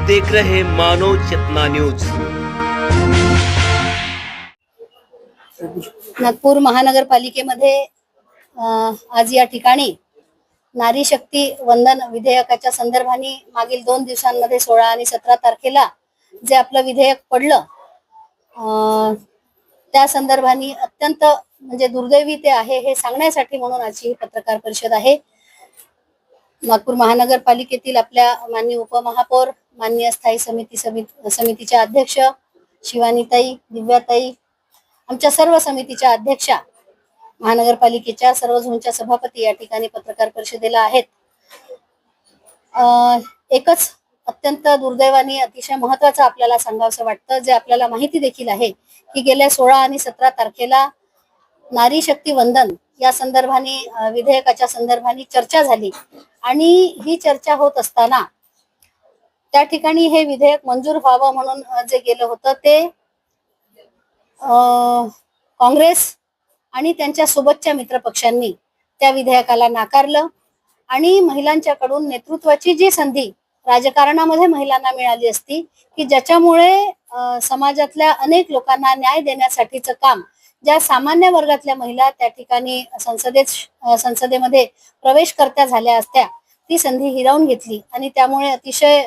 देख रहे मानव चेतना न्यूज। नागपूर महानगरपालिकेमध्ये आज या ठिकाणी नारी शक्ती वंदन विधेयकाच्या संदर्भाने मागील 2 दिवसांमध्ये 16 आणि 17 तारखेला जे आपलं विधेयक पडलं त्या संदर्भाने अत्यंत म्हणजे दुर्दैवी ते आहे हे सांगण्यासाठी म्हणून आजची ही पत्रकार परिषद आहे। नागपूर महानगरपालिकेतील आपल्या माननीय उपमहापौर, माननीय स्थायी समितीच्या अध्यक्ष शिवानीताई, दिव्याताई, आमच्या सर्व समितीच्या अध्यक्षा, महानगरपालिकेच्या सर्व झोनच्या सभापती या ठिकाणी पत्रकार परिषदेला आहेत। एकच अत्यंत दुर्दैवाने अतिशय महत्त्वाचं आपल्याला सांगावंसं वाटतं, जे आपल्याला माहिती देखील आहे की गेल्या 16 आणि 17 तारखेला नारी शक्ती वंदन या संदर्भाने विधेयकाच्या संदर्भाने चर्चा झाली आणि ही चर्चा होत असताना त्या ठिकाणी हे विधेयक मंजूर व्हावं म्हणून जे गेलं होतं ते काँग्रेस आणि त्यांच्या सोबतच्या मित्रपक्षांनी त्या विधेयकाला नाकारलं आणि महिलांच्याकडून नेतृत्वाची जी संधी राजकारणामध्ये महिलांना मिळाली असती की ज्याच्यामुळे समाजातल्या अनेक लोकांना न्याय देण्यासाठीचं काम ज्या सामान्य वर्गातल्या महिला त्या ठिकाणी संसदेमध्ये प्रवेशकर्त्या झाल्या असत्या ती संधी हिरावून घेतली आणि त्यामुळे अतिशय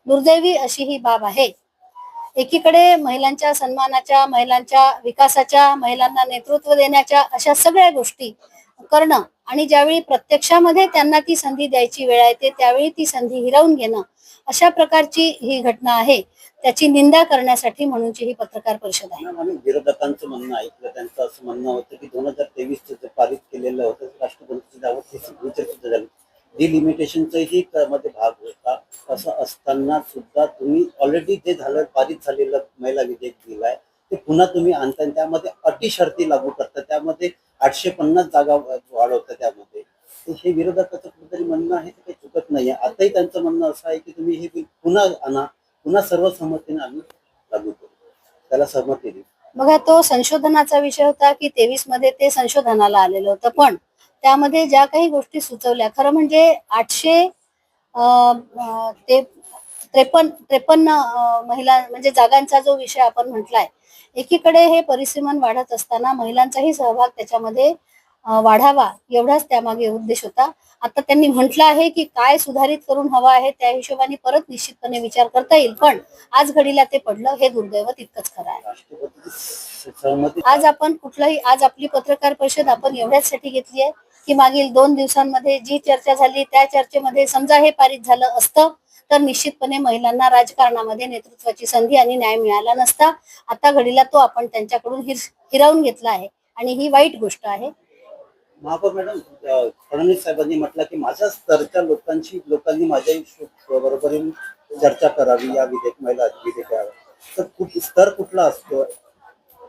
दुर्दैवी अशी ही बाब आहे। एकीकडे महिलांच्या सन्मानाच्या, महिलांच्या विकासाच्या, महिलांना नेतृत्व देण्याच्या अशा सगळ्या गोष्टी करणं आणि ज्यावेळी प्रत्यक्षामध्ये त्यांना ती संधी द्यायची वेळ येते त्यावेळी ती संधी हिरावून घेणं अशा प्रकारची ही घटना आहे। त्याची निंदा करण्यासाठी म्हणूनची ही पत्रकार परिषद आहे। विरोधकांचं म्हणणं ऐकलं, त्यांचं असं म्हणणं होतं की 2023 चं पारित केलेलं होतं राष्ट्रपतींच्या दावा झाली, डिलिमिटेशनचाही त्यामध्ये भाग होता। असं असताना सुद्धा तुम्ही ऑलरेडी जे झालं पारित झालेलं महिला विधेयक दिलाय ते पुन्हा तुम्ही आणता, त्यामध्ये अटी शर्ती लागू करता, त्यामध्ये 850 जागा वाढवता, त्यामध्ये हे विरोधकाचं कुठेतरी म्हणणं आहे ते काही चुकत नाहीये। आताही त्यांचं म्हणणं असं आहे की तुम्ही हे बिल पुन्हा आणा, पुन्हा सर्वसंमतीने आम्ही लागू करू, त्याला सहमती दिली। बघा, तो संशोधनाचा विषय होता की 23 मध्ये ते संशोधनाला आलेलं होतं, पण त्यामध्ये ज्या काही गोष्टी सुचवल्या खरं म्हणजे 853 महिला म्हणजे जागांचा जो विषय आपण म्हटलाय, एकीकडे हे परिसीमन वाढत असताना महिलांचाही सहभाग त्याच्यामध्ये वाढावा एवढाच त्यामागे उद्देश होता। आता त्यांनी म्हटलं आहे की काय सुधारित करून हवा आहे त्या हिशोबाने परत निश्चितपणे विचार करता येईल, पण आज घडीला ते पडलं हे दुर्दैव तितकंच खरं आहे। आज आपली पत्रकार परिषद आपण एवढ्यासाठी घेतली आहे की मागील 2 दिवसांमध्ये जी चर्चा झाली त्या चर्चेमध्ये समजा हे पारित झालं असतं तर निश्चितपणे महिलांना राजकारणामध्ये नेतृत्वाची संधी आणि न्याय मिळाला नसता। आता घडीला तो आपण त्यांच्याकडून हिरावून घेतला आहे आणि ही वाईट गोष्ट आहे। महापौर मॅडम, फडणवीस साहेबांनी म्हटलं की माझ्या स्तरच्या लोकांनी माझ्या बरोबर चर्चा करावी या महिला विधेयकावर, तर स्तर कुठला असतो?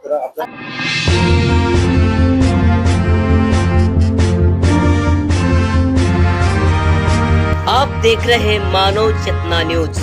तर आप देख रहे मानव चेतना न्यूज।